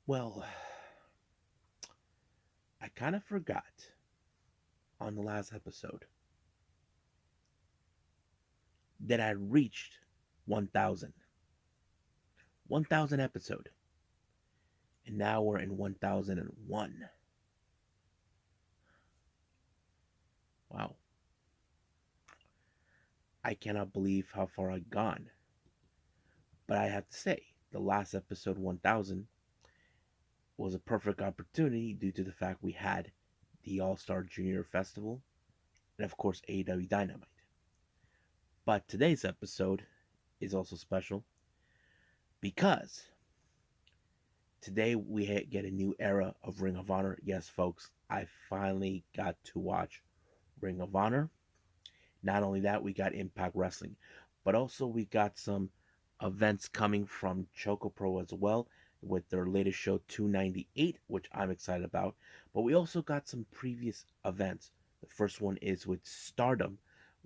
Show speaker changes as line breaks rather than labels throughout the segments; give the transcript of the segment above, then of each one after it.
Well, I kind of forgot on the last episode that I reached 1,000. 1,000 episode. And now we're in 1,001. Wow. I cannot believe how far I've gone. But I have to say, the last episode 1,000 was a perfect opportunity due to the fact we had the All Star Junior Festival and, of course, AEW Dynamite. But today's episode is also special because today we get a new era of Ring of Honor. Yes, folks, I finally got to watch Ring of Honor. Not only that, we got Impact Wrestling, but also we got some events coming from ChocoPro as well with their latest show 298, which I'm excited about. But we also got some previous events. The first one is with Stardom,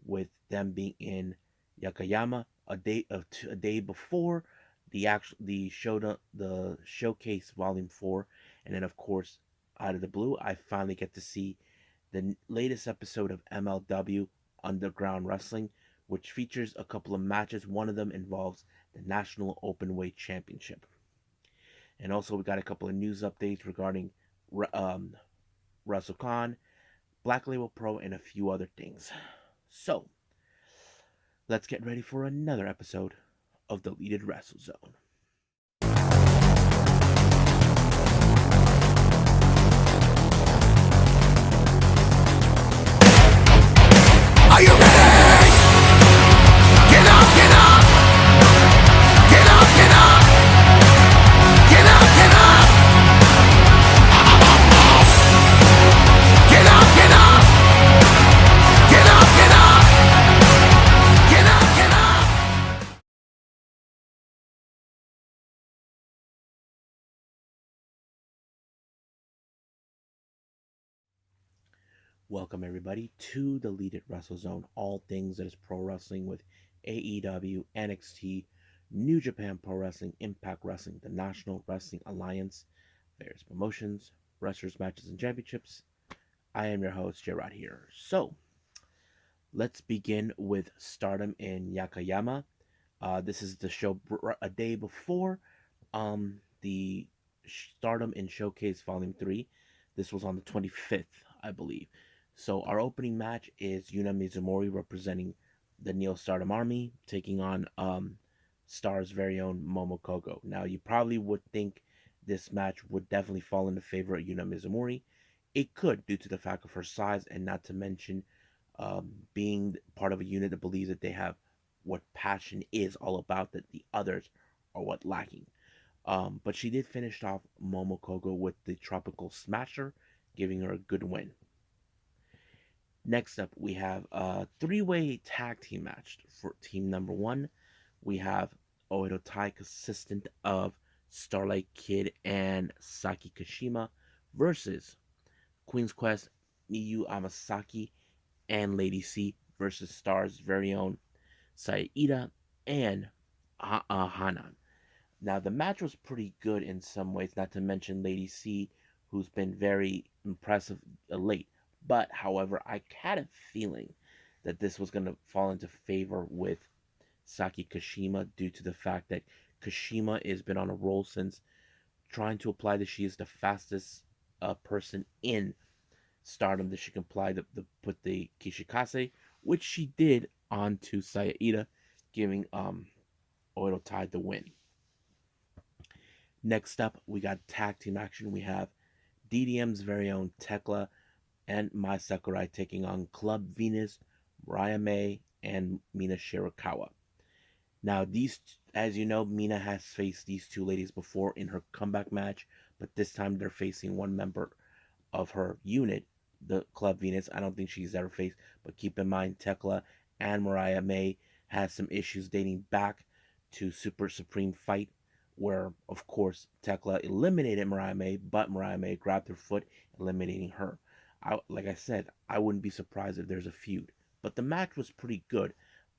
with them being in Wakayama a day before the showcase volume 4, and then of course out of the blue I finally get to see the latest episode of MLW Underground Wrestling, which features a couple of matches. One of them involves the National Openweight Championship. And also, we got a couple of news updates regarding um, WrestleCon, Black Label Pro, and a few other things. So, let's get ready for another episode of Deleted Wrestle Zone.
Are you ready? Get up, get up! Get up, get up! Get up, get up! Get up, get up! Get up, get up! Get up, get up!
Welcome everybody to Deleted Wrestle Zone, all things that is pro wrestling with AEW, NXT, New Japan Pro Wrestling, Impact Wrestling, the National Wrestling Alliance, various promotions, wrestlers, matches, and championships. I am your host, Gerard here. So, let's begin with Stardom in Wakayama. This is the show a day before the Stardom in Showcase Volume 3. This was on the 25th, I believe. So our opening match is Yuna Mizumori representing the Neo Stardom Army taking on Star's very own Momokogo. Now you probably would think this match would definitely fall in the favor of Yuna Mizumori. It could due to the fact of her size and not to mention being part of a unit that believes that they have what passion is all about that the others are what lacking. But she did finish off Momokogo with the Tropical Smasher, giving her a good win. Next up, we have a three-way tag team match for team number one. We have Oedo Tai, consistent of Starlight Kid and Saki Kashima, versus Queen's Quest, Miyu Amasaki, and Lady C versus Star's very own Saida and Hanan. Now, the match was pretty good in some ways, not to mention Lady C, who's been very impressive late. But, however, I had a feeling that this was going to fall into favor with Saki Kashima due to the fact that Kashima has been on a roll since trying to apply that she is the fastest person in Stardom that she can apply put the Kishikase, which she did onto Saida, giving Oedo Tai the win. Next up, we got tag team action. We have DDM's very own Tekla and Mai Sakurai taking on Club Venus, Mariah May, and Mina Shirakawa. Now, as you know, Mina has faced these two ladies before in her comeback match, but this time they're facing one member of her unit, the Club Venus. I don't think she's ever faced, but keep in mind, Tekla and Mariah May has some issues dating back to Super Supreme Fight, where, of course, Tekla eliminated Mariah May, but Mariah May grabbed her foot, eliminating her. Like I said, I wouldn't be surprised if there's a feud. But the match was pretty good,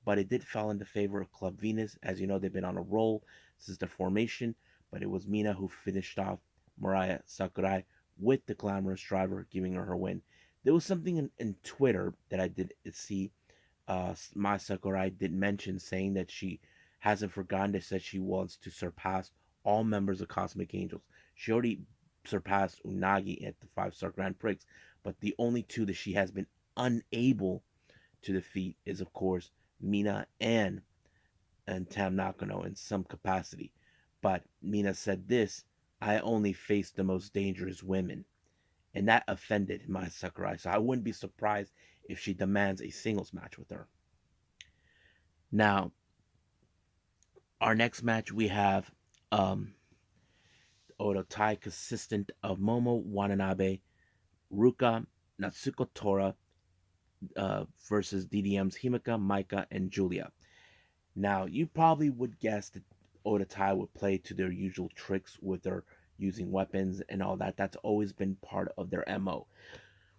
but it did fall into favor of Club Venus. As you know, they've been on a roll since the formation, but it was Mina who finished off Mariah Sakurai with the glamorous driver, giving her win. There was something in Twitter that I did see. Mai Sakurai did mention saying that she hasn't forgotten that said she wants to surpass all members of Cosmic Angels. She already surpassed Unagi at the 5-star Grand Prix, but the only two that she has been unable to defeat is, of course, Mina and Tam Nakano in some capacity. But Mina said this: I only face the most dangerous women. And that offended Mai Sakurai, so I wouldn't be surprised if she demands a singles match with her. Now, our next match we have Odotai consistent of Momo Watanabe, Ruka, Natsuko Tora versus DDM's Himeka, Maika, and Julia. Now, you probably would guess that Odotai would play to their usual tricks with their using weapons and all that. That's always been part of their MO,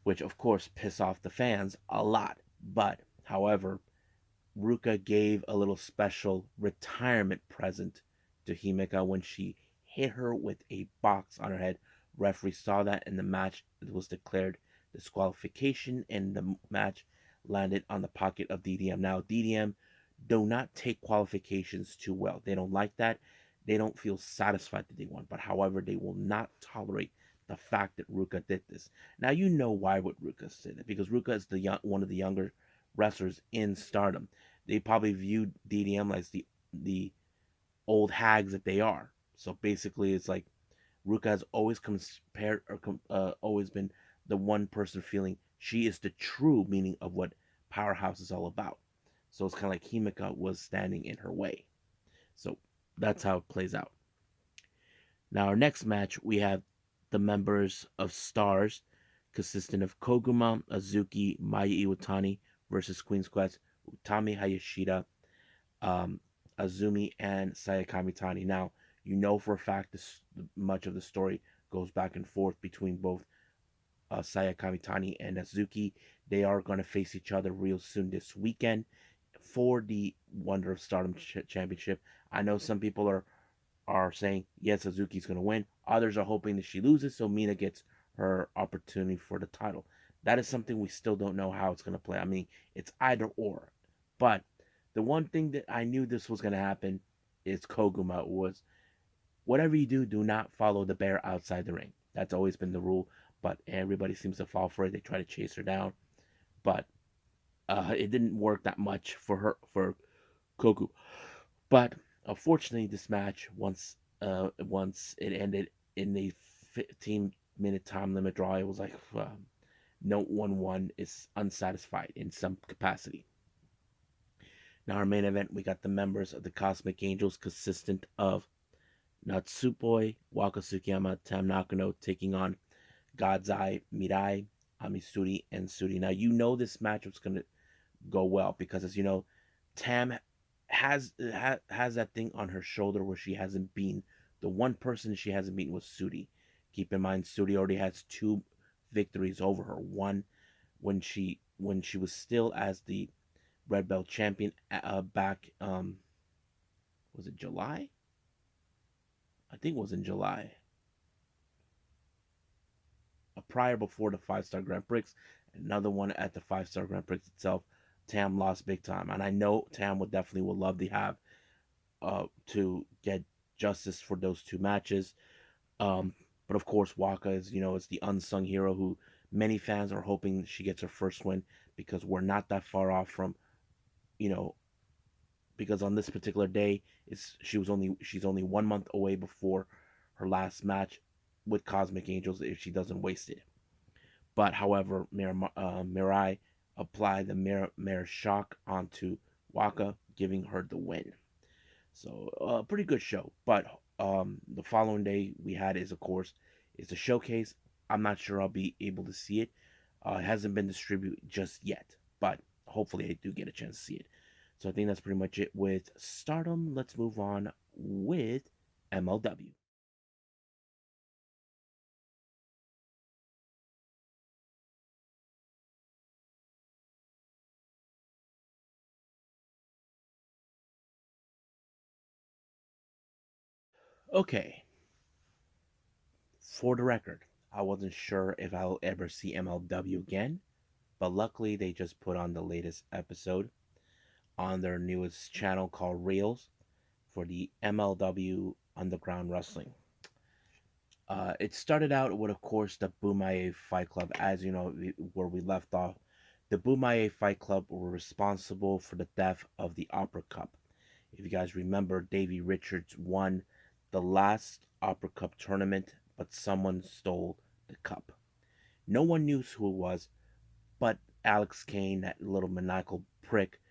which of course piss off the fans a lot. But, however, Ruka gave a little special retirement present to Himeka when she hit her with a box on her head. Referee saw that and the match was declared disqualification and the match landed on the pocket of DDM. Now DDM do not take qualifications too well. They don't like that. They don't feel satisfied that they won. But however, they will not tolerate the fact that Ruka did this. Now you know why would Ruka say that, because Ruka is one of the younger wrestlers in Stardom. They probably viewed DDM as the old hags that they are. So basically, it's like Ruka has always compared or always been the one person feeling she is the true meaning of what Powerhouse is all about. So it's kind of like Himeka was standing in her way. So that's how it plays out. Now, our next match, we have the members of Stars, consisting of Koguma, Azuki, Maya Iwatani versus Queen's Quest, Utami Hayashida, um, Azumi, and Sayakami Tani. Now, you know for a fact this much of the story goes back and forth between both Sayakami Tani and Azuki. They are going to face each other real soon this weekend for the Wonder of Stardom Championship. I know some people are saying yes, Azuki's going to win. Others are hoping that she loses so Mina gets her opportunity for the title. That is something we still don't know how it's going to play. I mean, it's either or. But the one thing that I knew this was going to happen is Koguma was whatever you do, do not follow the bear outside the ring. That's always been the rule, but everybody seems to fall for it. They try to chase her down, but it didn't work that much for Kogu. But unfortunately, this match once it ended in the 15-minute time limit draw, it was like no 1-1 is unsatisfied in some capacity. Now, our main event, we got the members of the Cosmic Angels, consistent of Natsupoi, Waka Tsukiyama, Tam Nakano, taking on God's Eye, Mirai, Amisuri, and Suri. Now, you know this match was going to go well because, as you know, Tam has that thing on her shoulder where she hasn't beaten. The one person she hasn't beaten was Suri. Keep in mind, Suri already has 2 victories over her. One when she was still as the Red Belt champion back was it July? I think it was in July. A prior before the 5-star Grand Prix, another one at the 5-star Grand Prix itself. Tam lost big time, and I know Tam would love to have to get justice for those 2 matches. But of course, Waka is the unsung hero who many fans are hoping she gets her first win because we're not that far off from you know because on this particular day she's only 1 month away before her last match with Cosmic Angels if she doesn't waste it. But however, Mirai applied the mirror shock onto Waka, giving her the win. So pretty good show. But the following day we had is of course is a showcase. I'm not sure I'll be able to see it. It hasn't been distributed just yet, but hopefully I do get a chance to see it. So I think that's pretty much it with Stardom. Let's move on with MLW. Okay, For the record, I wasn't sure if I'll ever see MLW again, but luckily they just put on the latest episode on their newest channel called Reelz for the MLW Underground Wrestling. It started out with, of course, the Bumaye Fight Club. As you know, where we left off, the Bumaye Fight Club were responsible for the death of the Opera Cup. If you guys remember, Davey Richards won the last Opera Cup tournament, but someone stole the cup. No one knew who it was, but Alex Kane, that little maniacal prick,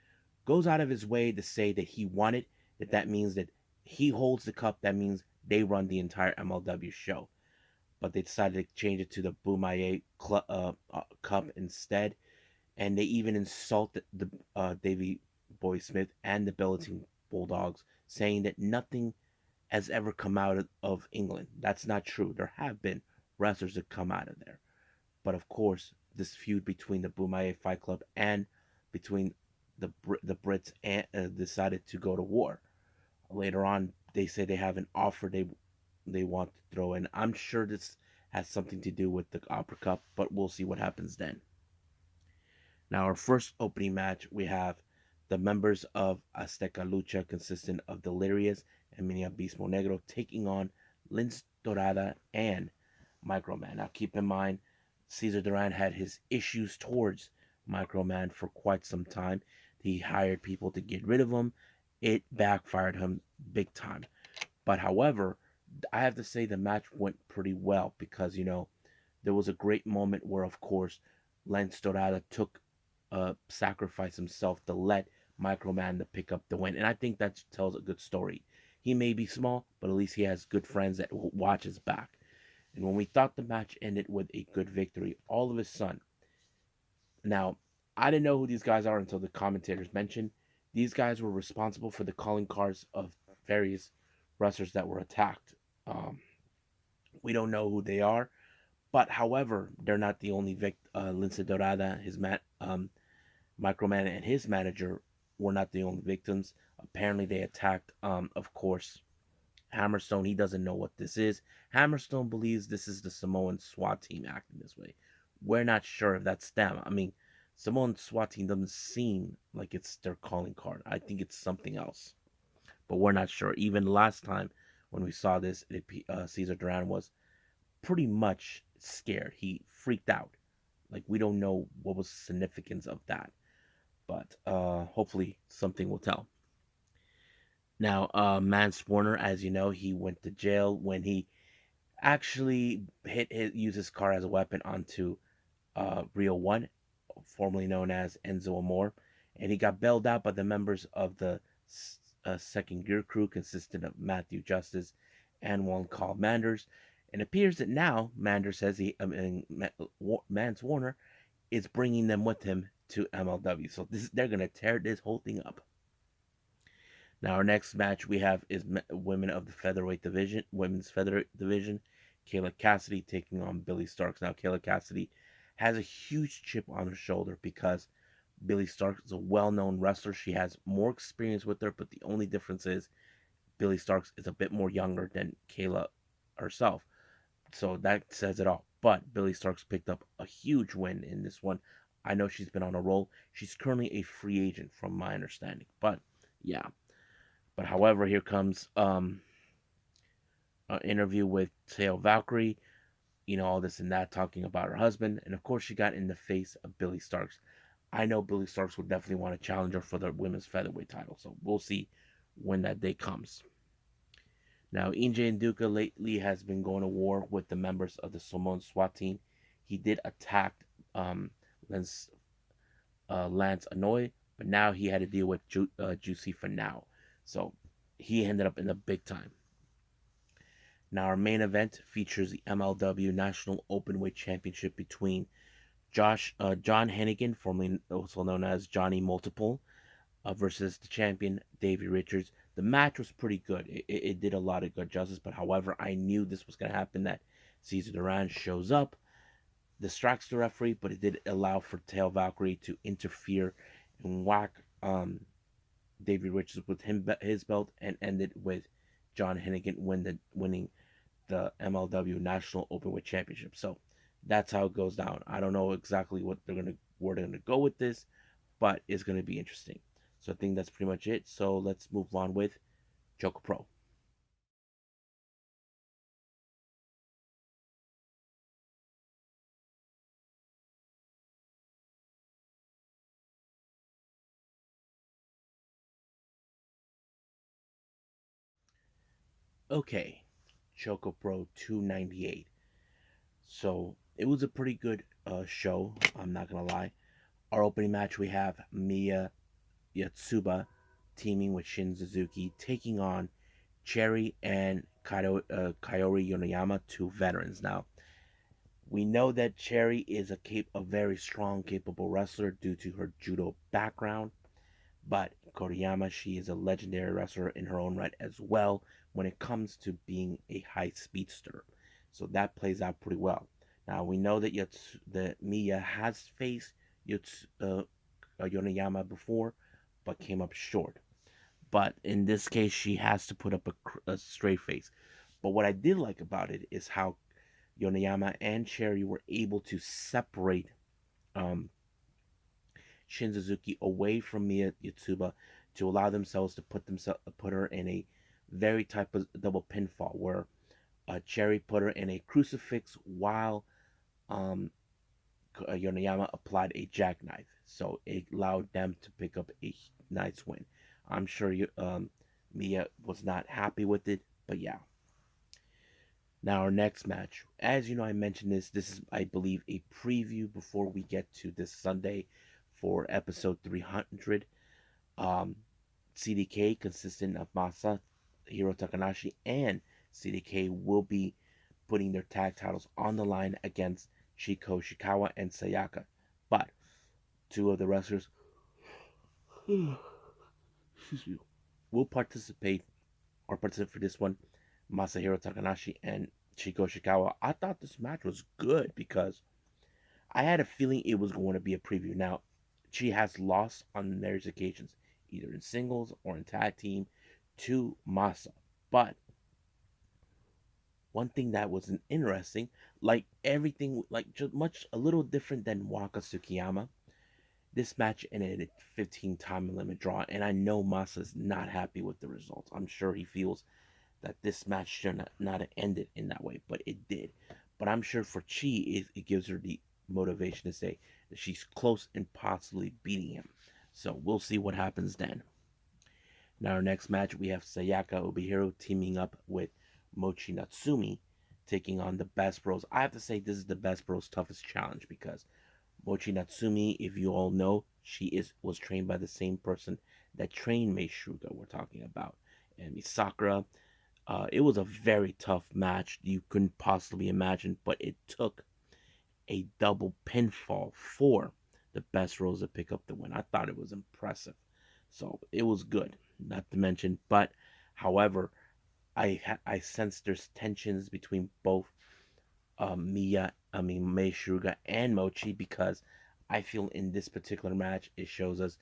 goes out of his way to say that he won it, that means that he holds the cup, that means they run the entire MLW show. But they decided to change it to the Bumaye Cup instead, and they even insulted the Davy Boy Smith and the Billington Bulldogs, saying that nothing has ever come out of England. That's not true. There have been wrestlers that come out of there. But of course, this feud between the Bumaye Fight Club and between the Brits decided to go to war. Later on, they say they have an offer they want to throw in. I'm sure this has something to do with the Opera Cup, but we'll see what happens then. Now, our first opening match, we have the members of Azteca Lucha, consisting of Delirious and Mini Abismo Negro, taking on Lince Dorada and Microman. Now, keep in mind, Cesar Duran had his issues towards Microman for quite some time. He hired people to get rid of him. It backfired him big time. But however, I have to say the match went pretty well because, there was a great moment where, of course, Lance Dorada took sacrifice himself to let Microman to pick up the win. And I think that tells a good story. He may be small, but at least he has good friends that will watch his back. And when we thought the match ended with a good victory, all of a sudden, now, I didn't know who these guys are until the commentators mentioned. These guys were responsible for the calling cards of various wrestlers that were attacked. We don't know who they are, but however, they're not the only Lince Dorada, Microman, and his manager were not the only victims. Apparently, they attacked, of course, Hammerstone. He doesn't know what this is. Hammerstone believes this is the Samoan SWAT team acting this way. We're not sure if that's them. I mean, Samoan SWAT team doesn't seem like it's their calling card. I think it's something else, but we're not sure. Even last time when we saw this, Cesar Duran was pretty much scared. He freaked out. Like, we don't know what was the significance of that, but hopefully something will tell. Now, Mance Warner, as you know, he went to jail when he actually used his car as a weapon onto Rio 1, formerly known as Enzo Amore, and he got bailed out by the members of the second gear crew, consisting of Matthew Justice and one called Manders. And it appears that now Manders says Mance Warner is bringing them with him to MLW. So they're gonna tear this whole thing up. Now our next match we have is women of the women's featherweight division. Kayla Cassidy taking on Billy Starks. Now Kayla Cassidy has a huge chip on her shoulder because Billy Starks is a well-known wrestler. She has more experience with her, but the only difference is Billy Starks is a bit more younger than Kayla herself. So that says it all. But Billy Starks picked up a huge win in this one. I know she's been on a roll. She's currently a free agent from my understanding. But yeah. But however, here comes an interview with Teo Valkyrie. All this and that, talking about her husband. And of course, she got in the face of Billy Starks. I know Billy Starks would definitely want to challenge her for the women's featherweight title. So we'll see when that day comes. Now, Inje Nduka lately has been going to war with the members of the Samoan SWAT team. He did attack Lance Anoy, but now he had to deal with Juicy for now. So he ended up in the big time. Now, our main event features the MLW National Openweight Championship between John Hennigan, formerly also known as Johnny Multiple, versus the champion, Davey Richards. The match was pretty good. It did a lot of good justice, but however, I knew this was going to happen, that Cesar Duran shows up, distracts the referee, but it did allow for Teo Valkyrie to interfere and whack Davey Richards with his belt, and ended with John Hennigan winning the MLW National Openweight Championship. So that's how it goes down. I don't know exactly where they're gonna go with this, but it's gonna be interesting. So I think that's pretty much it. So let's move on with ChocoPro. Okay, ChocoPro 298. So it was a pretty good show. I'm not gonna lie. Our opening match, we have Miya Yatsuba teaming with Shin Suzuki, taking on Cherry and Kaori Yonoyama, two veterans. Now, we know that Cherry is a very strong, capable wrestler due to her judo background, but Koriyama, she is a legendary wrestler in her own right as well when it comes to being a high speedster. So that plays out pretty well. Now, we know that Miya has faced Yonoyama before, but came up short. But in this case, she has to put up a straight face. But what I did like about it is how Yonoyama and Cherry were able to separate um, Shin Suzuki away from Miya Yatsuba to allow themselves to put her in a very type of double pinfall where Cherry put her in a crucifix while um, Yonoyama applied a jackknife. So it allowed them to pick up a nice win. I'm sure Miya was not happy with it, but yeah. Now our next match, as you know, I mentioned this. This is, I believe, a preview before we get to this Sunday for episode 300. Um, CDK, consistent of Masa, Hiro Takanashi, and CDK will be putting their tag titles on the line against Chiko Shikawa and Sayaka. But two of the wrestlers will participate for this one. Masahiro Takanashi and Chiko Shikawa. I thought this match was good because I had a feeling it was going to be a preview. Now, she has lost on various occasions, either in singles or in tag team, to Masa. But one thing that was interesting, like everything, like just much a little different than Waka Tsukiyama. This match ended at 15 time limit draw, and I know Masa's not happy with the results. I'm sure he feels that this match should not have ended in that way, but it did. But I'm sure for Chi, it gives her the motivation to say that she's close and possibly beating him. So we'll see what happens then. Now, our next match, we have Sayaka Obihiro teaming up with Mochi Natsumi, taking on the Best Bros. I have to say, this is the Best Bros' toughest challenge because Mochi Natsumi, if you all know, was trained by the same person that trained Mei Shuga we're talking about, and Misakura. It was a very tough match you couldn't possibly imagine, but it took a double pinfall for the Best Bros to pick up the win. I thought it was impressive. So it was good, not to mention. But however, I sensed there's tensions between both Mei Shuga and Mochi because I feel in this particular match it shows us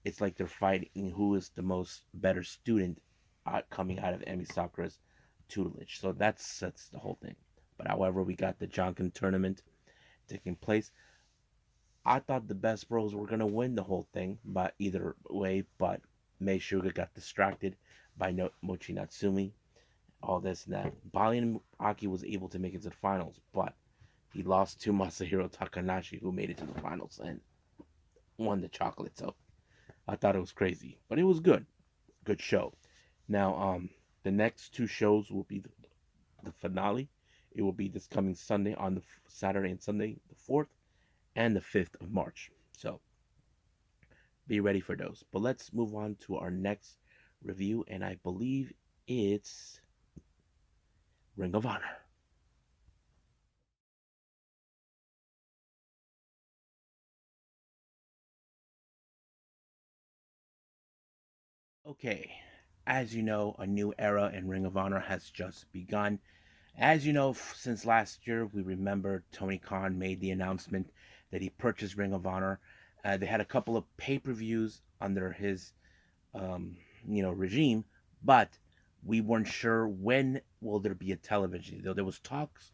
it's like they're fighting who is the most better student coming out of Emi Sakura's tutelage. So that's the whole thing. But however, we got the Jonkin tournament taking place. I thought the Best Bros were gonna win the whole thing, but either way, but Mei Shuga got distracted by Mochi Natsumi, all this and that. Balian Aki was able to make it to the finals, but he lost to Masahiro Takanashi, who made it to the finals and won the chocolate. So I thought it was crazy, but it was good. Good show. Now, the next two shows will be the finale. It will be this coming Sunday on the Saturday and Sunday, the 4th and the 5th of March. So be ready for those. But let's move on to our next review, and I believe it's Ring of Honor. Okay, as you know, a new era in Ring of Honor has just begun. As you know, since last year, we remember Tony Khan made the announcement that he purchased Ring of Honor. They had a couple of pay-per-views under his, regime, but we weren't sure when will there be a television deal. There was talks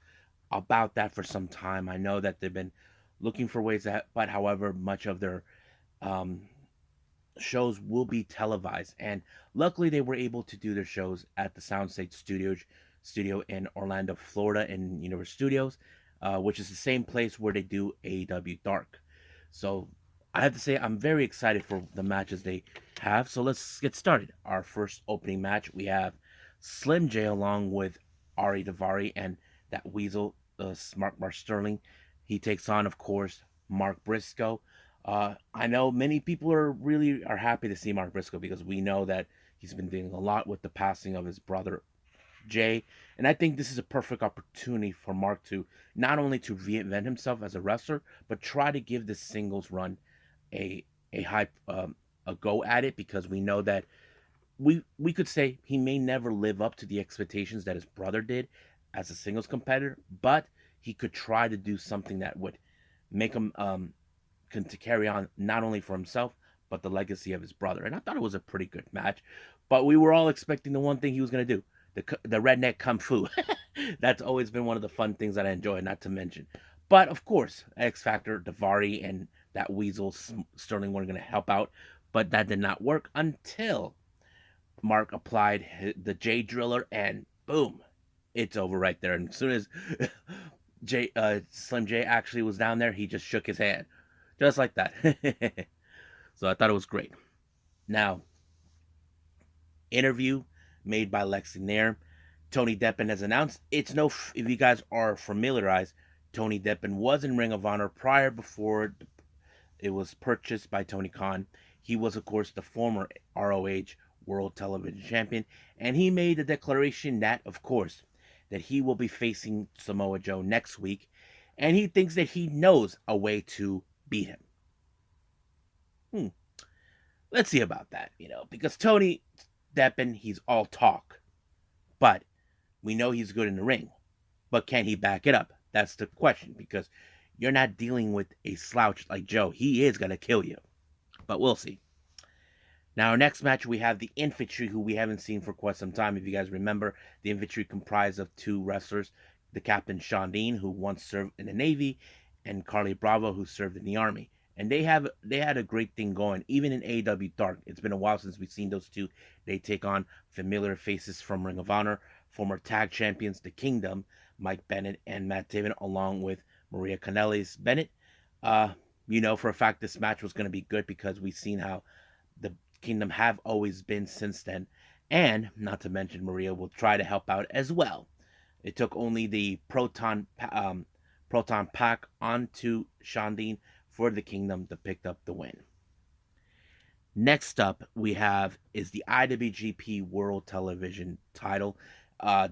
about that for some time. I know that they've been looking for ways that, but however, much of their um, shows will be televised. And luckily, they were able to do their shows at the Soundstage Studio in Orlando, Florida, in Universal Studios, which is the same place where they do AEW Dark. So I have to say, I'm very excited for the matches they have. So let's get started. Our first opening match, we have Slim J along with Ari Davari and that weasel, Smart Mark Sterling. He takes on, of course, Mark Briscoe. I know many people are happy to see Mark Briscoe because we know that he's been dealing a lot with the passing of his brother Jay, and I think this is a perfect opportunity for Mark to not only to reinvent himself as a wrestler, but try to give this singles run a a high a go at it because we know that we could say he may never live up to the expectations that his brother did as a singles competitor, but he could try to do something that would make him to carry on not only for himself but the legacy of his brother. And I thought it was a pretty good match, but we were all expecting the one thing he was going to do, the redneck kung fu. That's always been one of the fun things that I enjoy, not to mention. But of course, X Factor, Davari, and that weasel Sterling were going to help out, but that did not work until Mark applied the J Driller, and boom, it's over right there. And as soon as Slim J actually was down there, he just shook his hand, just like that. So I thought it was great. Now, interview made by Lexi Nair. Tony Deppen has announced it's no. If you guys are familiarized, Tony Deppen was in Ring of Honor before it was purchased by Tony Khan. He was, of course, the former ROH World Television Champion, and he made a declaration that, of course, that he will be facing Samoa Joe next week, and he thinks that he knows a way to beat him. Let's see about that, because Tony Deppen, he's all talk, but we know he's good in the ring. But can he back it up? That's the question, because you're not dealing with a slouch like Joe. He is going to kill you, but we'll see. Now, our next match, we have the Infantry, who we haven't seen for quite some time. If you guys remember, the Infantry comprised of two wrestlers, the Captain Sean Dean, who once served in the Navy, and Carly Bravo, who served in the Army. And they had a great thing going, even in AEW Dark. It's been a while since we've seen those two. They take on familiar faces from Ring of Honor, former tag champions, The Kingdom, Mike Bennett and Matt Taven, along with Maria Kanellis Bennett. For a fact this match was going to be good because we've seen how the Kingdom have always been since then. And, not to mention, Maria will try to help out as well. It took only the Proton Pack onto Sean Dean for the Kingdom to pick up the win. Next up, we have is the IWGP World Television title.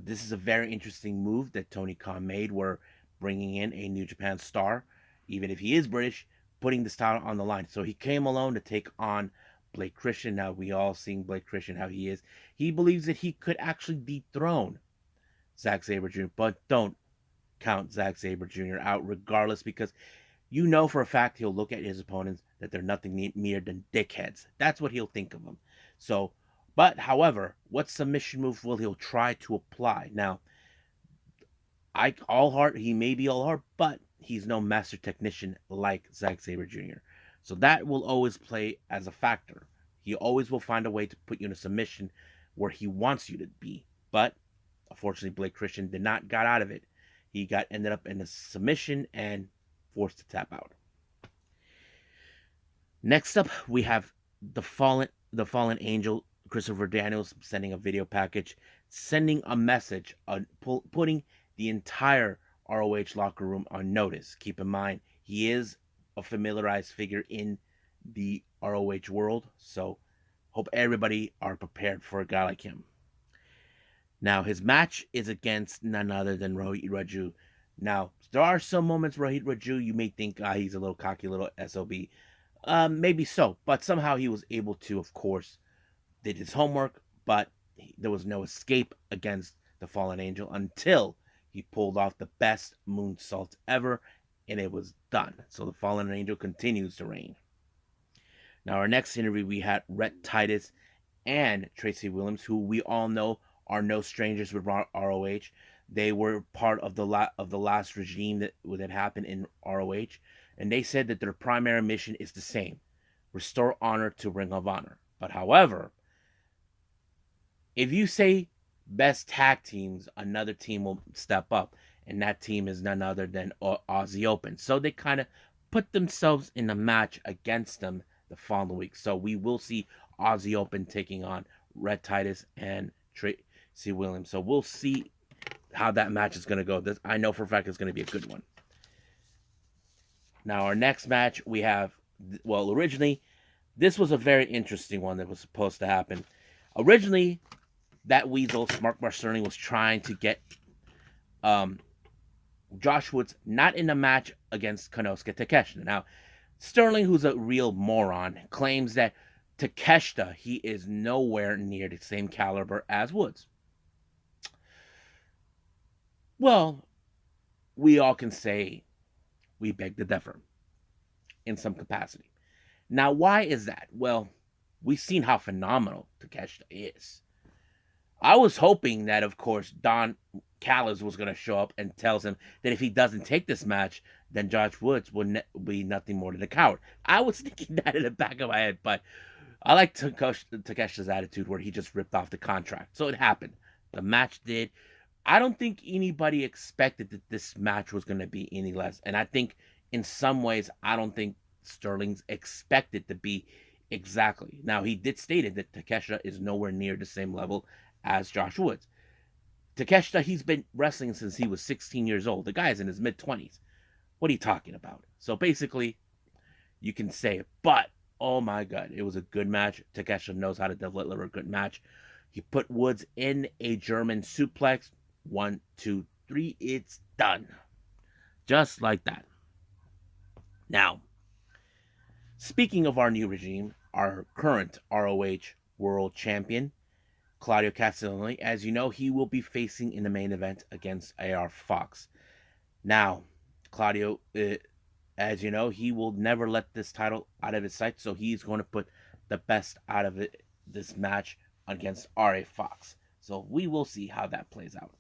This is a very interesting move that Tony Khan made. We're bringing in a New Japan star, even if he is British, putting this title on the line. So he came alone to take on Blake Christian. Now, we all seen Blake Christian, how he is. He believes that he could actually dethrone Zack Sabre Jr., but don't count Zack Sabre Jr. out regardless, because you know for a fact he'll look at his opponents that they're nothing mere than dickheads. That's what he'll think of them. So, but however, what submission move will he try to apply? Now, he may be all heart, but he's no master technician like Zack Sabre Jr. So that will always play as a factor. He always will find a way to put you in a submission where he wants you to be. But unfortunately, Blake Christian did not got out of it. He ended up in a submission and forced to tap out. Next up, we have the fallen angel, Christopher Daniels, sending a video package, sending a message on putting the entire ROH locker room on notice. Keep in mind, he is a familiarized figure in the ROH world, so hope everybody are prepared for a guy like him. Now, his match is against none other than Rohit Raju. Now, there are some moments Rohit Raju, you may think he's a little cocky, little SOB. Maybe so, but somehow he was able to, of course, did his homework, but there was no escape against the Fallen Angel until he pulled off the best moonsault ever, and it was done. So the Fallen Angel continues to reign. Now, our next interview, we had Rhett Titus and Tracy Williams, who we all know are no strangers with ROH. They were part of the last regime that happened in ROH, and they said that their primary mission is the same: restore honor to Ring of Honor. But however, if you say best tag teams, another team will step up, and that team is none other than Aussie Open. So they kind of put themselves in a match against them the following week. So we will see Aussie Open taking on Red Titus and Tracy Williams. So we'll see how that match is going to go. This, I know for a fact, it's going to be a good one. Now, our next match, we have, well, originally, this was a very interesting one that was supposed to happen. Originally, that Weasel, Mark Sterling, was trying to get Josh Woods not in a match against Konosuke Takeshita. Now, Sterling, who's a real moron, claims that Takeshita, he is nowhere near the same caliber as Woods. Well, we all can say we beg to differ in some capacity. Now, why is that? Well, we've seen how phenomenal Takeshita is. I was hoping that, of course, Don Callis was going to show up and tells him that if he doesn't take this match, then Josh Woods will be nothing more than a coward. I was thinking that in the back of my head, but I like Takeshita's attitude where he just ripped off the contract. So it happened. The match did. I don't think anybody expected that this match was going to be any less. And I think in some ways, I don't think Sterling's expected to be exactly. Now, he did state that Takeshita is nowhere near the same level as Josh Woods. Takeshita, he's been wrestling since he was 16 years old. The guy's in his mid-20s. What are you talking about? So basically, you can say it. But, oh my God, it was a good match. Takeshita knows how to deliver a good match. He put Woods in a German suplex. 1, 2, 3, it's done. Just like that. Now, speaking of our new regime, our current ROH World Champion, Claudio Castagnoli, as you know, he will be facing in the main event against AR Fox. Now, Claudio, as you know, he will never let this title out of his sight, so he's going to put the best out of it this match against RA Fox. So we will see how that plays out.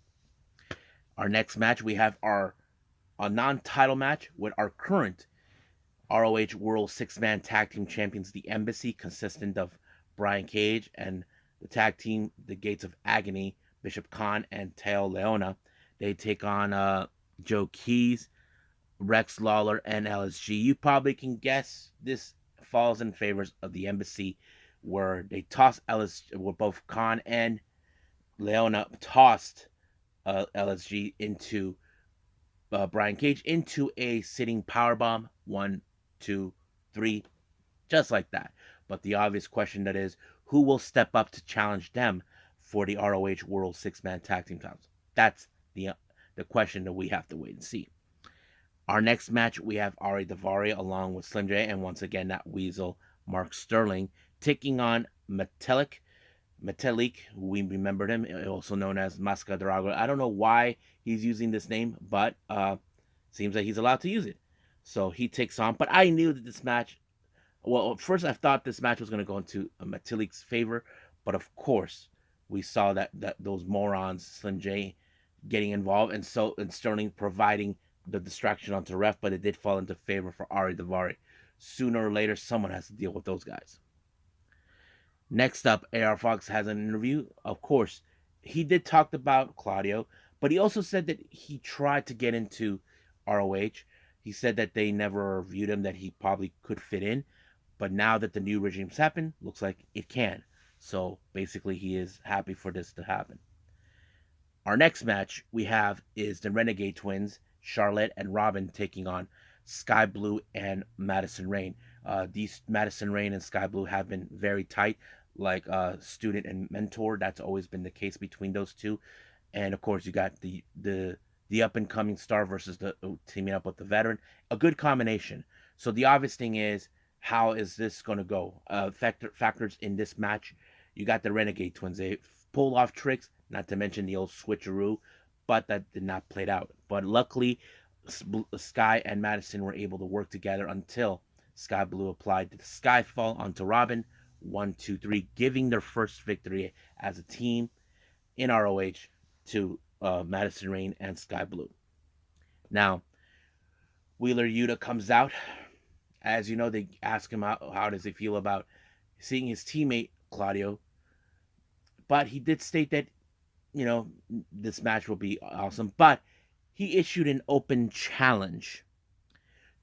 Our next match, we have a non-title match with our current ROH World Six-Man Tag Team Champions, the Embassy, consistent of Brian Cage, and the tag team, the Gates of Agony, Bishop Khan and Teo Leona. They take on Joe Keys, Rex Lawler, and LSG. You probably can guess this falls in favor of the Embassy, where they toss where both Khan and Leona tossed LSG into Brian Cage into a sitting powerbomb. 1, 2, 3, just like that. But the obvious question that is, who will step up to challenge them for the ROH World Six-Man Tag Team titles? That's the question that we have to wait and see. Our next match, we have Ari Daivari along with Slim J, and once again that Weasel, Mark Sterling, taking on Metalik, we remembered him, also known as Masca Drago. I don't know why he's using this name, but seems like he's allowed to use it. So he takes on, but I knew that this match, well, at first I thought this match was going to go into Metalik's favor, but of course we saw that those morons, Slim J, getting involved, and Sterling providing the distraction onto ref, but it did fall into favor for Ari Daivari. Sooner or later, someone has to deal with those guys. Next up, AR Fox has an interview. Of course, he did talk about Claudio, but he also said that he tried to get into ROH. He said that they never viewed him, that he probably could fit in, but now that the new regime's happened, looks like it can. So basically, he is happy for this to happen. Our next match we have is the Renegade Twins, Charlotte and Robin, taking on Sky Blue and Madison Rain. These Madison Rain and Sky Blue have been very tight, like student and mentor. That's always been the case between those two. And of course, you got the up and coming star versus the teaming up with the veteran. A good combination. So the obvious thing is, how is this going to go? Factors in this match, you got the Renegade Twins. They pull off tricks, not to mention the old switcheroo, but that did not play out. But luckily, Sky and Madison were able to work together until Sky Blue applied the Skyfall onto Robin. 1, 2, 3, giving their first victory as a team. in ROH to Madison Rain and Sky Blue. Now, Wheeler Yuta comes out. As you know, they ask him how does he feel about seeing his teammate Claudio, but he did state that this match will be awesome. But he issued an open challenge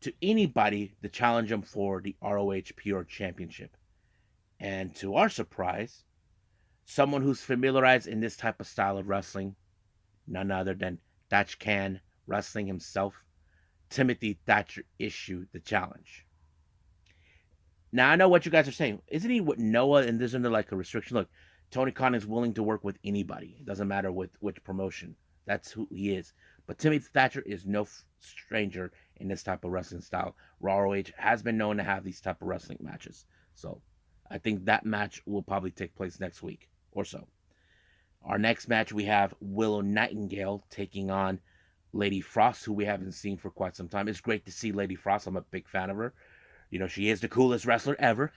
to anybody to challenge him for the ROH Pure Championship. And to our surprise, someone who's familiarized in this type of style of wrestling, none other than Thatch Can Wrestling himself, Timothy Thatcher, issued the challenge. Now, I know what you guys are saying. Isn't he with Noah and there's under like a restriction? Look, Tony Khan is willing to work with anybody. It doesn't matter with which promotion. That's who he is. But Timothy Thatcher is no stranger in this type of wrestling style. ROH has been known to have these type of wrestling matches. So I think that match will probably take place next week or so. Our next match, we have Willow Nightingale taking on Lady Frost, who we haven't seen for quite some time. It's great to see Lady Frost. I'm a big fan of her. She is the coolest wrestler ever.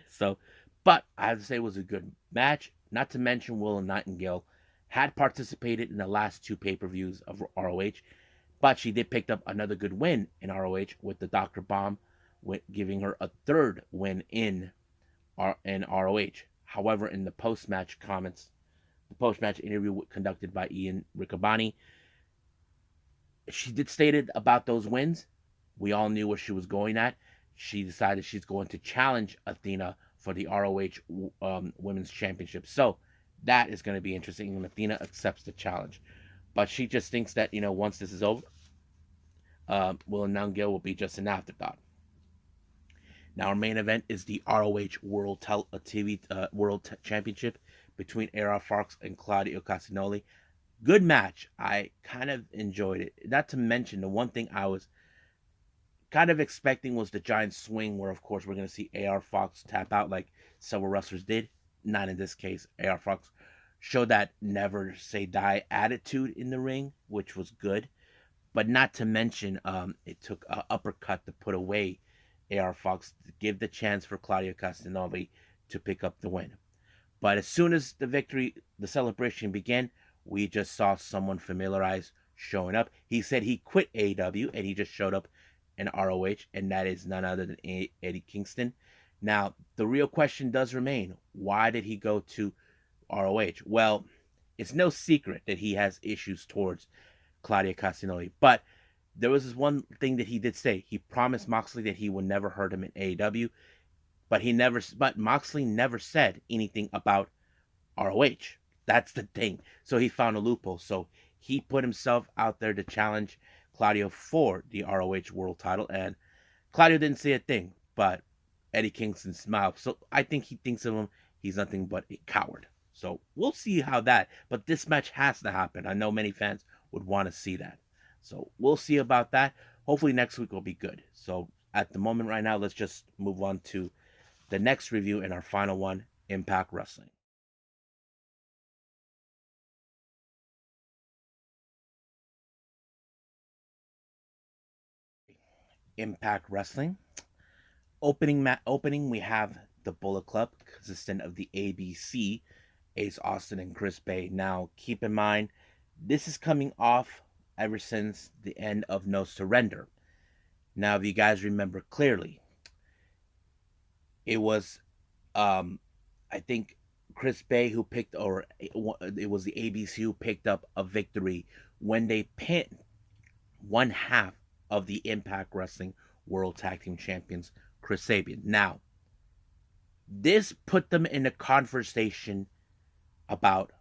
So, but I have to say it was a good match. Not to mention Willow Nightingale had participated in the last 2 pay-per-views of ROH, but she did pick up another good win in ROH with the Dr. Bomb, giving her a 3rd win in ROH. However, in the post-match interview conducted by Ian Riccaboni, she did stated about those wins. We all knew where she was going at. She decided she's going to challenge Athena for the ROH Women's Championship. So that is going to be interesting, and Athena accepts the challenge. But she just thinks that, once this is over, Willow Nightingale will be just an afterthought. Now, our main event is the ROH World Championship between AR Fox and Claudio Castagnoli. Good match. I kind of enjoyed it. Not to mention, the one thing I was kind of expecting was the giant swing where, of course, we're going to see AR Fox tap out like several wrestlers did. Not in this case. AR Fox showed that never say die attitude in the ring, which was good. But not to mention, it took an uppercut to put away AR Fox to give the chance for Claudio Castagnoli to pick up the win. But as soon as the celebration began, we just saw someone familiarized showing up. He said he quit AEW and he just showed up in ROH, and that is none other than Eddie Kingston. Now, the real question does remain, why did he go to ROH? Well, it's no secret that he has issues towards Claudio Castagnoli, but there was this one thing that he did say. He promised Moxley that he would never hurt him in AEW, but Moxley never said anything about ROH. That's the thing. So he found a loophole. So he put himself out there to challenge Claudio for the ROH world title, and Claudio didn't say a thing, but Eddie Kingston smiled. So I think he thinks of him, he's nothing but a coward. So we'll see how but this match has to happen. I know many fans would want to see that. So we'll see about that. Hopefully next week will be good. So at the moment right now, let's just move on to the next review and our final one, Impact Wrestling. Impact Wrestling. Opening, we have the Bullet Club, consistent of the ABC, Ace Austin and Chris Bay. Now, keep in mind, this is coming off ever since the end of No Surrender. Now, if you guys remember clearly, it was, I think, Chris Bay who picked, or it was the ABC who picked up a victory when they pinned one half of the Impact Wrestling World Tag Team Champions, Chris Sabin. Now, this put them in a conversation about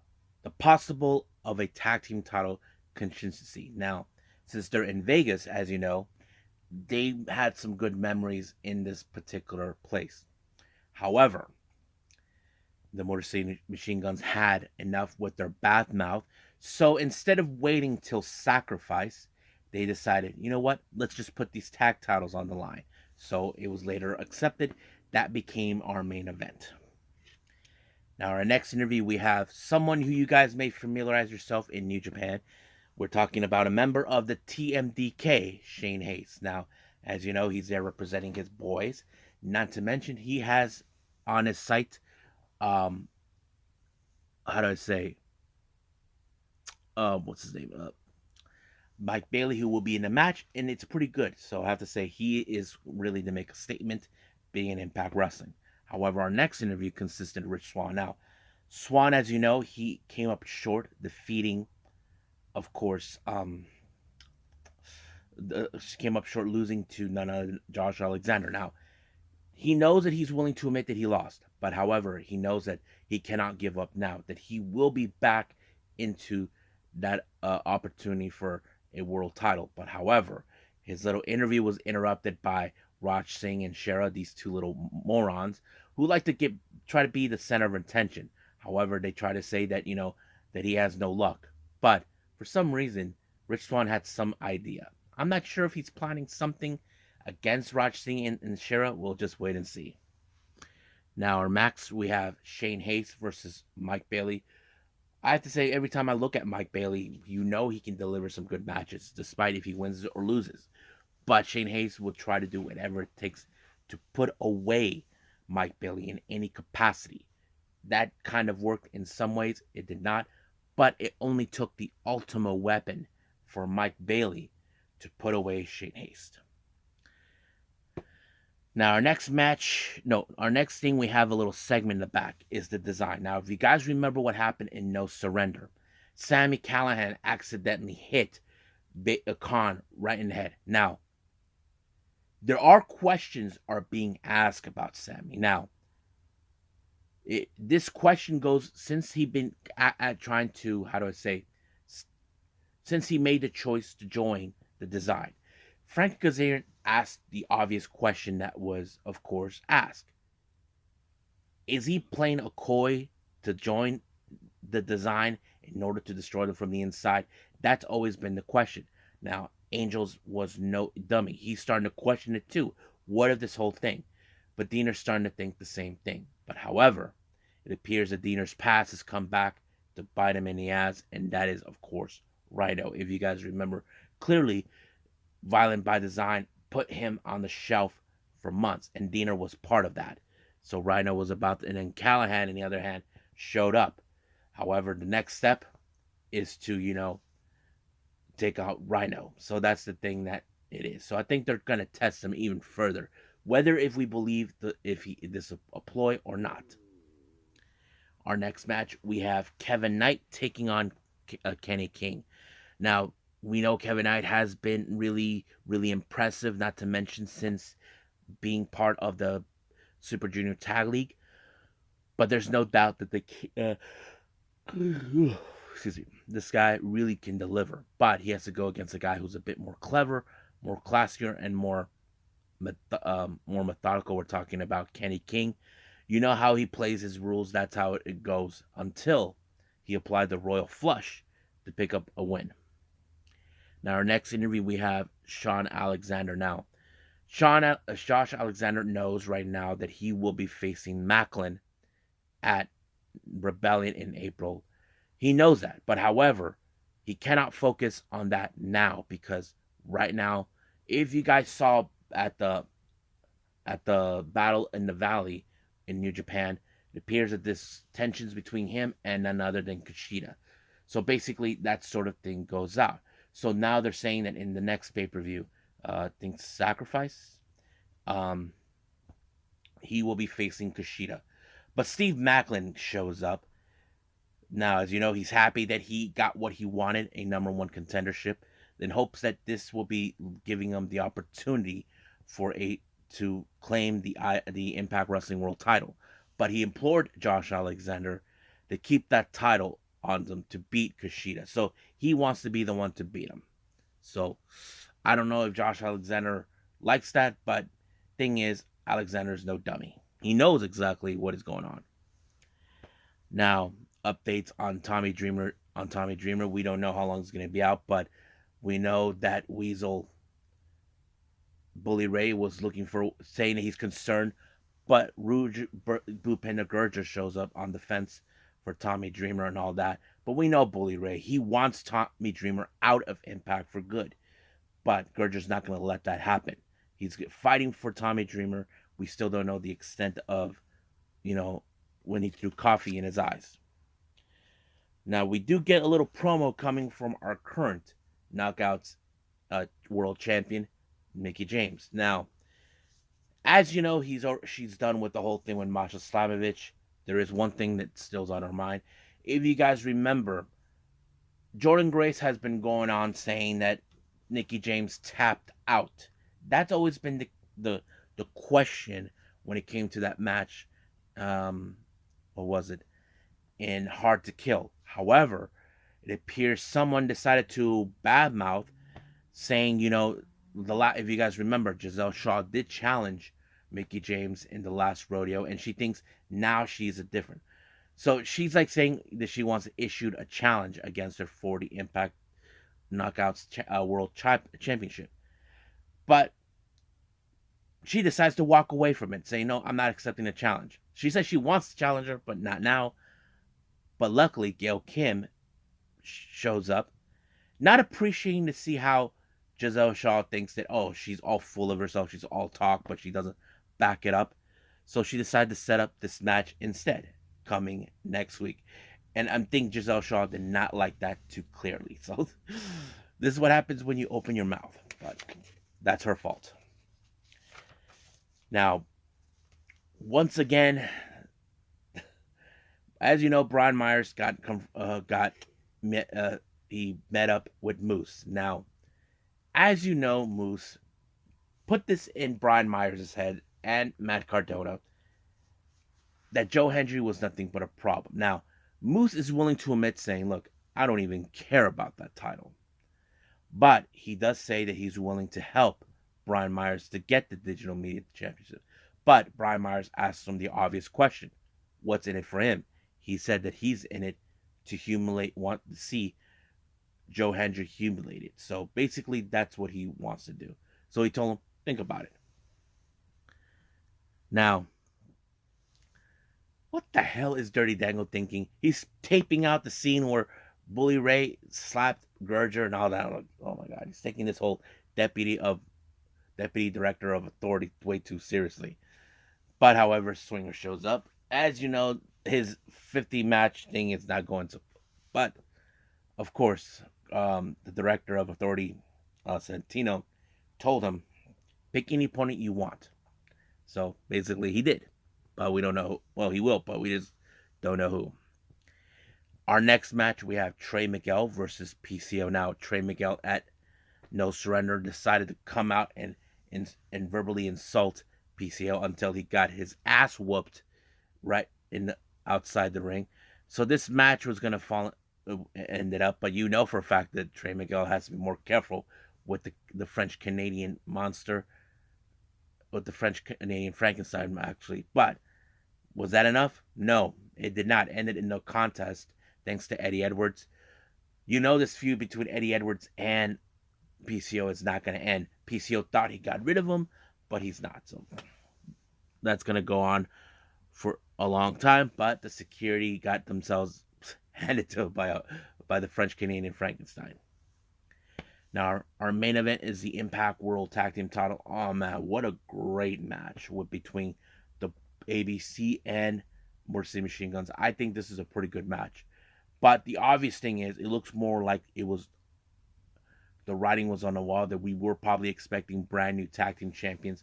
the possible of a tag team title consistency. Now, since they're in Vegas, as you know, they had some good memories in this particular place. However, the Motor City Machine Guns had enough with their bath mouth, so instead of waiting till Sacrifice, they decided, you know what, let's just put these tag titles on the line. So it was later accepted. That became our main event. Now, our next interview, we have someone who you guys may familiarize yourself in New Japan. We're talking about a member of the TMDK, Shane Hayes. Now, as you know, he's there representing his boys. Not to mention, he has on his site how do I say, what's his name? Mike Bailey, who will be in the match, and it's pretty good. So I have to say he is really to make a statement being in Impact Wrestling. However, our next interview consisted of Rich Swann. Now, Swann, as you know, he came up short, defeating, of course, came up short, losing to none other than Josh Alexander. Now, he knows that he's willing to admit that he lost, but however, he knows that he cannot give up now, that he will be back into that opportunity for a world title. But however, his little interview was interrupted by Raj Singh and Shera, these two little morons who like to try to be the center of attention. However, they try to say that, that he has no luck. But for some reason, Rich Swann had some idea. I'm not sure if he's planning something against Raj Singh and Shera. We'll just wait and see. Now, our max, we have Shane Hayes versus Mike Bailey. I have to say, every time I look at Mike Bailey, he can deliver some good matches, despite if he wins or loses. But Shane Hayes will try to do whatever it takes to put away Mike Bailey in any capacity. That kind of worked in some ways. It did not. But it only took the ultimate weapon for Mike Bailey to put away Shane Hayes. Now, our next thing, we have a little segment in the back is the design. Now, if you guys remember what happened in No Surrender, Sami Callihan accidentally hit Khan right in the head. Now, there are questions are being asked about Sami. Now, this question goes since he been trying to, since he made the choice to join the design. Frank Kazarian asked the obvious question that was, of course, asked. Is he playing a coy to join the design in order to destroy them from the inside? That's always been the question. Now, Angels was no dummy. He's starting to question it too. What of this whole thing? But Diener's starting to think the same thing. But however, it appears that Diener's past has come back to bite him in the ass, and that is, of course, Rhino. If you guys remember clearly, Violent by Design put him on the shelf for months, and Diener was part of that. So Rhino was about to, and then Callahan, on the other hand, showed up. However, the next step is to, take out Rhino. So that's the thing that it is. So I think they're going to test him even further, whether if we believe if this is a ploy or not. Our next match, we have Kevin Knight taking on Kenny King. Now, we know Kevin Knight has been really, really impressive, not to mention since being part of the Super Junior Tag League. But there's no doubt that this guy really can deliver. But he has to go against a guy who's a bit more clever, more classier, and more methodical. We're talking about Kenny King. You know how he plays his rules. That's how it goes until he applied the Royal Flush to pick up a win. Now, our next interview, we have Sean Alexander. Now, Josh Alexander knows right now that he will be facing Macklin at Rebellion in April. He knows that. But however, he cannot focus on that now because right now, if you guys saw at the Battle in the Valley in New Japan, it appears that this tensions between him and none other than Kushida. So basically, that sort of thing goes out. So now they're saying that in the next pay-per-view, I think Sacrifice, he will be facing Kushida. But Steve Macklin shows up. Now, as you know, he's happy that he got what he wanted, a number one contendership, in hopes that this will be giving him the opportunity to claim the Impact Wrestling World title. But he implored Josh Alexander to keep that title on them to beat Kushida. So he wants to be the one to beat him. So I don't know if Josh Alexander likes that, but thing is, Alexander's no dummy. He knows exactly what is going on. Now, updates on Tommy Dreamer. We don't know how long it's going to be out, but we know that Weasel Bully Ray was saying that he's concerned, but Bhupender Gurja shows up on the fence for Tommy Dreamer and all that. But we know Bully Ray. He wants Tommy Dreamer out of Impact for good. But Gurja's not going to let that happen. He's fighting for Tommy Dreamer. We still don't know the extent of, when he threw coffee in his eyes. Now, we do get a little promo coming from our current Knockouts world champion, Mickie James. Now, as you know, she's done with the whole thing with Masha Slamovich. There is one thing that still's on her mind. If you guys remember, Jordan Grace has been going on saying that Mickie James tapped out. That's always been the question when it came to that match. What was it? In Hard to Kill. However, it appears someone decided to badmouth, saying, if you guys remember, Giselle Shaw did challenge Mickie James in the last rodeo, and she thinks now she's a different. So she's like saying that she wants to issue a challenge against her 40 Impact Knockouts World Championship. But she decides to walk away from it, saying, no, I'm not accepting the challenge. She says she wants to challenge her, but not now. But luckily, Gail Kim shows up, not appreciating to see how Giselle Shaw thinks that, oh, she's all full of herself, she's all talk, but she doesn't back it up. So she decided to set up this match instead, coming next week. And I think Giselle Shaw did not like that too clearly. So this is what happens when you open your mouth. But that's her fault. Now, once again, as you know, Brian Myers he met up with Moose. Now, as you know, Moose put this in Brian Myers' head and Matt Cardona that Joe Hendry was nothing but a problem. Now, Moose is willing to admit, saying, look, I don't even care about that title. But he does say that he's willing to help Brian Myers to get the Digital Media Championship. But Brian Myers asks him the obvious question, what's in it for him? He said that he's in it to want to see Joe Hendry humiliated. So basically, that's what he wants to do. So he told him, think about it. Now, what the hell is Dirty Dango thinking? He's taping out the scene where Bully Ray slapped Gurger and all that. Like, oh my God, he's taking this whole deputy director of authority way too seriously. But however, Swinger shows up. As you know, his 50-match thing is not going to. But, of course, the director of authority, Santino, told him, pick any opponent you want. So, basically, he did. But we don't know who. Well, he will, but we just don't know who. Our next match, we have Trey Miguel versus PCO. Now, Trey Miguel at No Surrender decided to come out and verbally insult PCO until he got his ass whooped right outside the ring. So this match was going to ended up, but you know for a fact that Trey Miguel has to be more careful with the French-Canadian monster, with the French-Canadian Frankenstein, actually. But was that enough? No, it did not. Ended in no contest, thanks to Eddie Edwards. You know this feud between Eddie Edwards and PCO is not going to end. PCO thought he got rid of him, but he's not. So that's going to go on for a long time, but the security got themselves handed to by the French-Canadian Frankenstein. Now, our main event is the Impact World Tag Team title. Oh, man, what a great match between the ABC and Motor City Machine Guns. I think this is a pretty good match. But the obvious thing is, it looks more like the writing was on the wall, that we were probably expecting brand new tag team champions.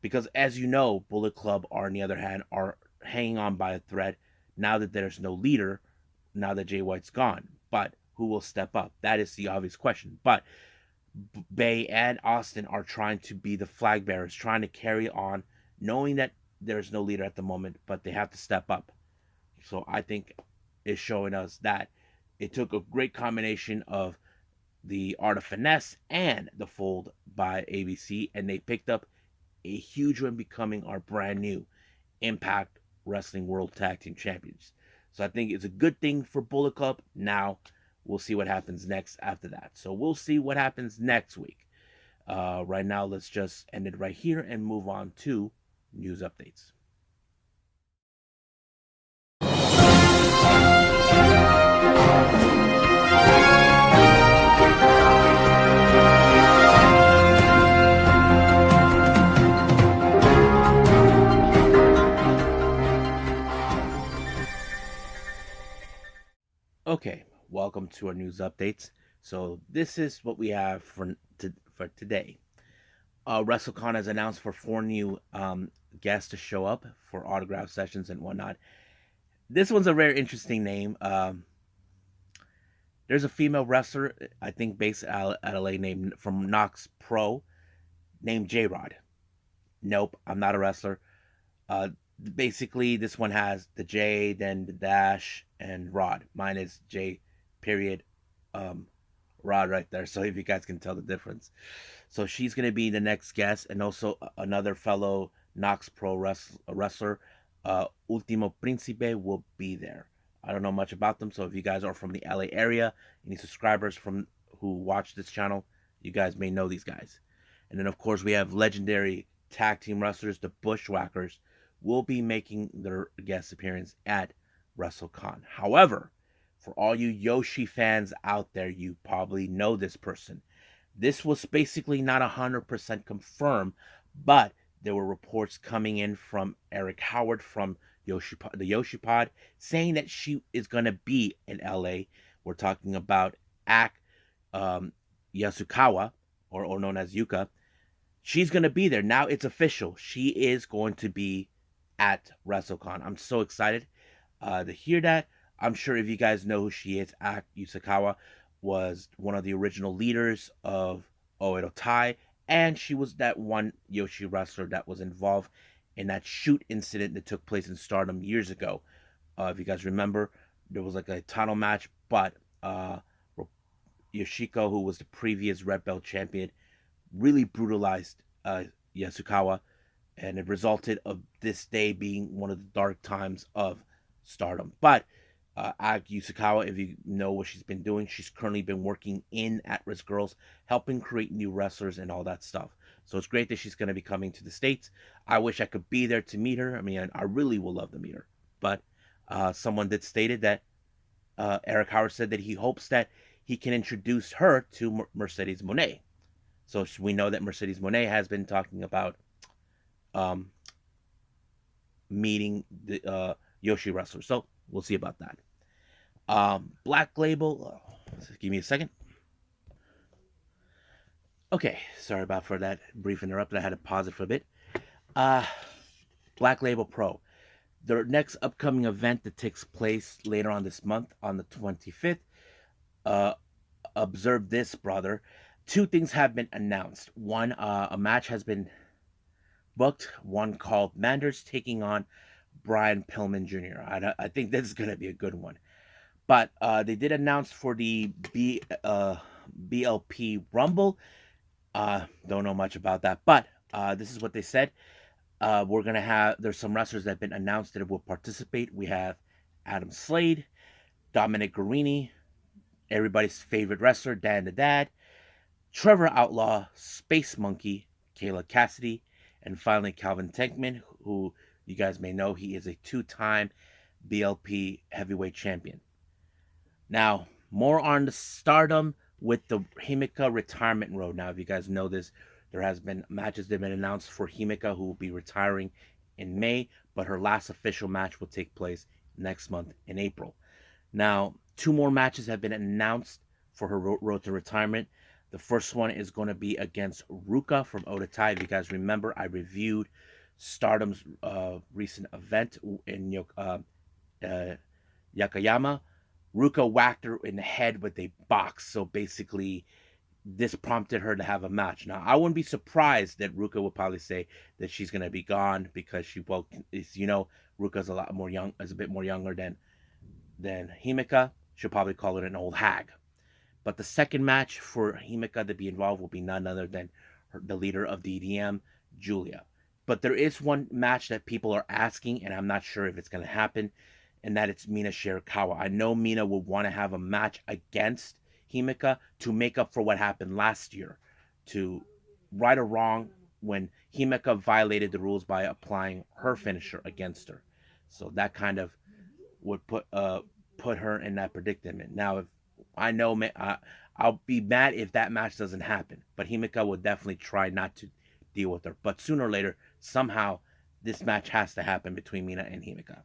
Because, as you know, Bullet Club, on the other hand, are hanging on by a thread now that there's no leader, now that Jay White's gone. But who will step up? That is the obvious question. But Bay and Austin are trying to be the flag bearers, trying to carry on, knowing that there's no leader at the moment, but they have to step up. So I think it's showing us that it took a great combination of the Art of Finesse and the Fold by ABC, and they picked up a huge win, becoming our brand new Impact Wrestling World Tag Team Champions. So I think it's a good thing for Bullet Club. Now we'll see what happens next after that. So we'll see what happens next week. Right now, let's just end it right here and move on to news updates. Okay, welcome to our news updates. So this is what we have for today. WrestleCon has announced for 4 new guests to show up for autograph sessions and whatnot. This one's a very interesting name. There's a female wrestler, I think, based out of LA, named from Knox Pro, named J Rod. Nope, I'm not a wrestler. Basically, this one has the J, then the dash, and Rod. Mine is J, period, Rod right there. So if you guys can tell the difference. So she's going to be the next guest, and also another fellow Knox Pro wrestler, Ultimo Principe, will be there. I don't know much about them, so if you guys are from the LA area, any subscribers from who watch this channel, you guys may know these guys. And then, of course, we have legendary tag team wrestlers, the Bushwhackers, will be making their guest appearance at WrestleCon. However, for all you Yoshi fans out there, you probably know this person. This was basically not 100% confirmed, but there were reports coming in from Eric Howard from the Yoshi Pod saying that she is going to be in LA. We're talking about Yasukawa, or known as Yuka. She's going to be there. Now it's official. She is going to be at WrestleCon. I'm so excited to hear that. I'm sure if you guys know who she is, Yasukawa was one of the original leaders of Oedo Tai, and she was that one Yoshi wrestler that was involved in that shoot incident that took place in Stardom years ago. If you guys remember, there was like a title match, but Yoshiko, who was the previous Red Belt champion, really brutalized Yasukawa, and it resulted of this day being one of the dark times of Stardom. But Yasukawa, if you know what she's been doing, she's currently been working in At-Risk Girls, helping create new wrestlers and all that stuff. So it's great that she's going to be coming to the States. I wish I could be there to meet her. I mean, I really would love to meet her. But someone did stated that Eric Howard said that he hopes that he can introduce her to Mercedes Moné. So we know that Mercedes Moné has been talking about meeting the Yoshi wrestler. So we'll see about that. Black Label. Give me a second. Okay, sorry about for that brief interrupt. I had to pause it for a bit. Black Label Pro. Their next upcoming event that takes place later on this month, on the 25th. Observe This Brother. 2 things have been announced. One, a match has been booked. One called Manders taking on Brian Pillman Jr. I think this is going to be a good one. But they did announce for the BLP Rumble. Don't know much about that. But this is what they said. We're going to have, there's some wrestlers that have been announced that will participate. We have Adam Slade, Dominic Guarini, everybody's favorite wrestler, Dan the Dad, Trevor Outlaw, Space Monkey, Kayla Cassidy, and finally Calvin Tankman, who you guys may know, he is a 2-time BLP heavyweight champion. Now, more on the Stardom with the Himeka retirement road. Now, if you guys know this, there has been matches that have been announced for Himeka, who will be retiring in May, but her last official match will take place next month in April. Now, 2 more matches have been announced for her road to retirement. The first one is going to be against Ruka from Oedo Tai. If you guys remember, I reviewed Stardom's recent event in Wakayama. Ruka whacked her in the head with a box. So basically, this prompted her to have a match. Now, I wouldn't be surprised that Ruka will probably say that she's going to be gone because she, well, is, you know, Ruka's a lot more young, is a bit more younger than Himeka. She'll probably call it an old hag. But the second match for Himeka to be involved will be none other than the leader of DDM, Julia. But there is one match that people are asking, and I'm not sure if it's going to happen, and that it's Mina Shirakawa. I know Mina would want to have a match against Himeka to make up for what happened last year, to right or wrong when Himeka violated the rules by applying her finisher against her. So that kind of would put her in that predicament. Now, if I know, I'll be mad if that match doesn't happen, but Himeka will definitely try not to deal with her. But sooner or later, somehow, this match has to happen between Mina and Himeka.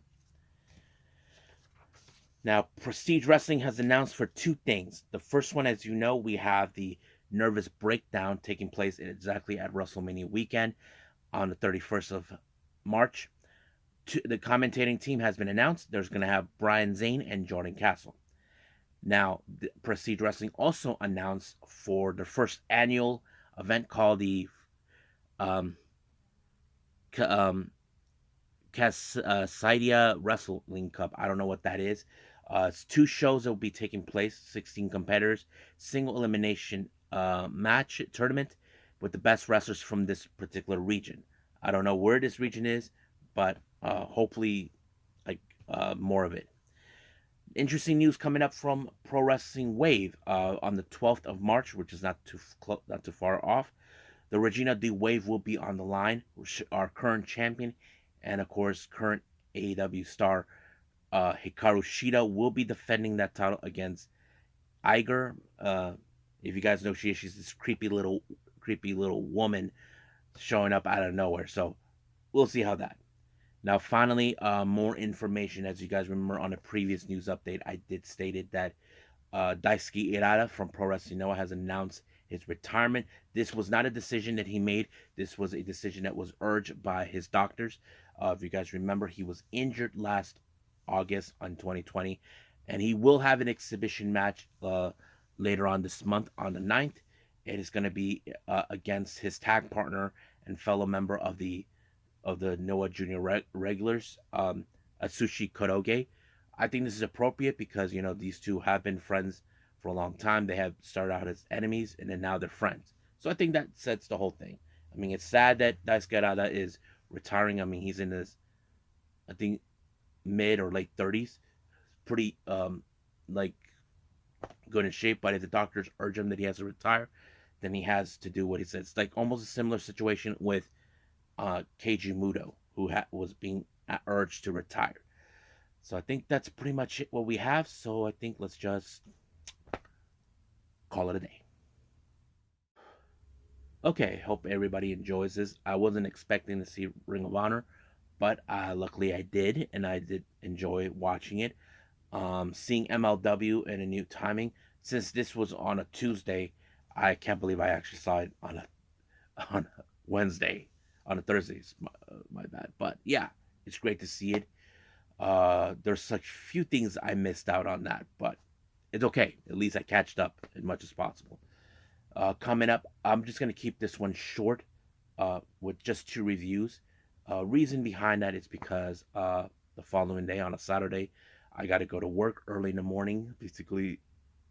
Now, Prestige Wrestling has announced for two things. The first one, as you know, we have the Nervous Breakdown taking place exactly at WrestleMania weekend on the 31st of March. The commentating team has been announced. There's going to have Brian Zane and Jordan Castle. Now, Prestige Wrestling also announced for their first annual event called the um, Cascadia Wrestling Cup. I don't know what that is. It's two shows that will be taking place, 16 competitors, single elimination match tournament with the best wrestlers from this particular region. I don't know where this region is, but hopefully, like more of it. Interesting news coming up from Pro Wrestling Wave on the 12th of March, which is not too far off. The Regina di WAVE will be on the line. Our current champion, and of course, current AEW star Hikaru Shida will be defending that title against Iger. If you guys know she's this creepy little woman showing up out of nowhere. So we'll see how that. Now, finally, more information. As you guys remember on a previous news update, I did stated that Daisuke Harada from Pro Wrestling Noah has announced his retirement. This was not a decision that he made. This was a decision that was urged by his doctors. If you guys remember, he was injured last August on 2020, and he will have an exhibition match later on this month on the 9th. It is going to be against his tag partner and fellow member of the Noah Junior regulars, Atsushi Koroge. I think this is appropriate because these two have been friends for a long time. They have started out as enemies and then now they're friends. So I think that sets the whole thing. I mean, it's sad that Daisuke Harada is retiring. I mean, he's in his, I think, mid or late 30s, pretty like good in shape. But if the doctors urge him that he has to retire, then he has to do what he says. It's like almost a similar situation with Keiji Muto, who was being urged to retire. So I think that's pretty much it what we have. So I think let's just call it a day. Okay, hope everybody enjoys this. I wasn't expecting to see Ring of Honor, but luckily I did, and I did enjoy watching it. Seeing MLW in a new timing. Since this was on a Tuesday, I can't believe I actually saw it on a Wednesday, on a Thursday. My bad. But yeah, it's great to see it. There's such few things I missed out on that, but it's okay. At least I catched up as much as possible. Coming up, I'm just going to keep this one short with just two reviews. Reason behind that is because the following day on a Saturday, I got to go to work early in the morning, basically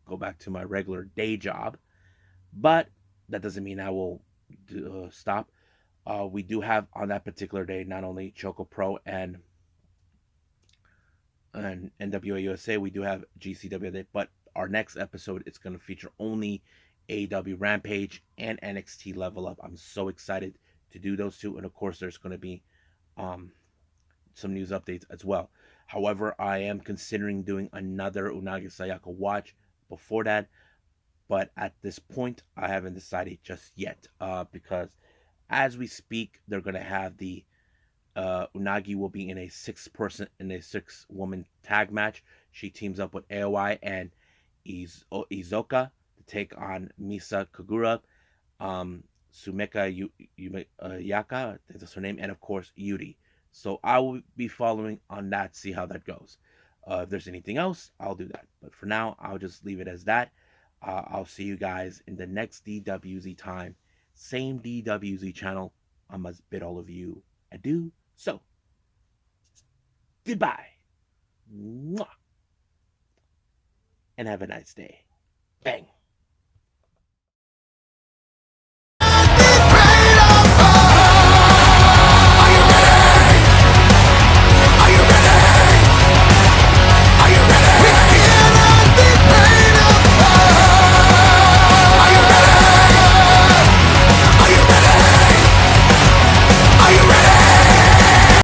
go back to my regular day job. But that doesn't mean I will stop. We do have on that particular day not only ChocoPro and NWA USA, we do have GCW Day, but our next episode it's going to feature only AEW Rampage and NXT Level Up. I'm so excited to do those two, and of course there's going to be some news updates as well. However, I am considering doing another Unagi Sayaka watch before that, but at this point I haven't decided just yet because as we speak they're going to have the Unagi will be in a 6-woman tag match. She teams up with AOI and Izoka to take on Misa Kagura, Sumeka Yaka, that's her name, and of course Yuri. So I will be following on that, see how that goes. If there's anything else, I'll do that. But for now, I'll just leave it as that. I'll see you guys in the next DWZ time. Same DWZ channel. I must bid all of you adieu. So, goodbye. Mwah. And have a nice day. Bang.